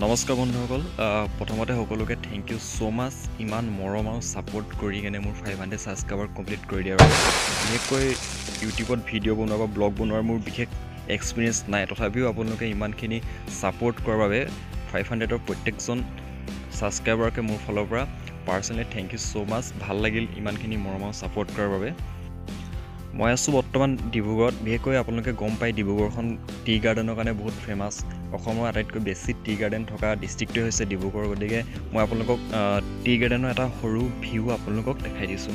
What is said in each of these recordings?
নমস্কাৰ বন্ধুসকল প্ৰথমতে সকলোকে থেংক ইউ সো মাচ ইমান মৰম আৰু সাপোৰ্ট কৰি কেনে মোৰ 500 সাবস্ক্ৰাইবাৰ কমপ্লিট কৰি দিয়াৰ বাবে বিশেষকৈ ইউটিউবত ভিডিঅ' বনোৱা বা ব্লগ বনোৱাৰ মোৰ বিশেষ এক্সপিৰিয়েঞ্চ নাই তথাপিও আপোনালোকে ইমানখিনি সাপোৰ্ট কৰাৰ বাবে 500ৰ প্ৰত্যেকজন সাবস্ক্ৰাইবাৰকে মোৰ ফালৰ পৰা পাৰ্চনেলি থেংক ইউ সো মাচ ভাল লাগিল ইমানখিনি মৰম আৰু সাপোৰ্ট কৰাৰ বাবে মই আছোঁ বৰ্তমান ডিব্ৰুগড়ত বিশেষকৈ আপোনালোকে গম পাই ডিব্ৰুগড়খন টি গাৰ্ডেনৰ কাৰণে বহুত ফেমাছ অসমৰ আটাইতকৈ বেছি টি গাৰ্ডেন থকা ডিষ্ট্ৰিক্টটোৱে হৈছে ডিব্ৰুগড় গতিকে মই আপোনালোকক টি গাৰ্ডেনৰ এটা সৰু ভিউ আপোনালোকক দেখাই দিছোঁ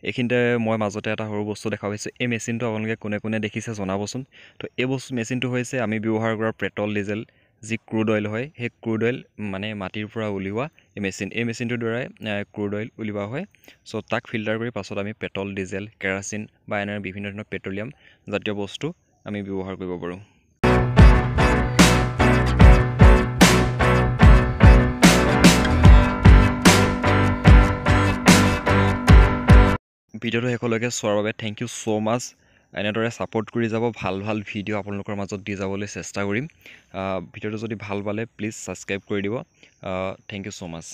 এইখিনিতে মই মাজতে এটা সৰু বস্তু দেখা পাইছোঁ এই মেচিনটো আপোনালোকে কোনে কোনে দেখিছে জনাবচোন তো এই মেচিনটো হৈছে আমি ব্যৱহাৰ কৰা পেট্ৰল ডিজেল যি ক্ৰুড অইল হয় সেই ক্ৰুড অইল মানে মাটিৰ পৰা উলিওৱা এই মেচিনটোৰ দ্বাৰাই ক্ৰুড অইল উলিওৱা হয় চ' তাক ফিল্টাৰ কৰি পাছত আমি পেট্ৰল ডিজেল কেৰাচিন বা এনে বিভিন্ন ধৰণৰ পেট্ৰলিয়াম জাতীয় বস্তু আমি ব্যৱহাৰ কৰিব পাৰোঁ ভিডিঅ'টো শেষলৈকে চোৱাৰ বাবে থেংক ইউ সো মাচ এনেদৰে ছাপোৰ্ট কৰি যাব ভাল ভাল ভিডিঅ' আপোনালোকৰ মাজত দি যাবলৈ চেষ্টা কৰিম ভিডিঅ'টো যদি ভাল পালে প্লিজ ছাবস্ক্ৰাইব কৰি দিব থেংক ইউ সো মাচ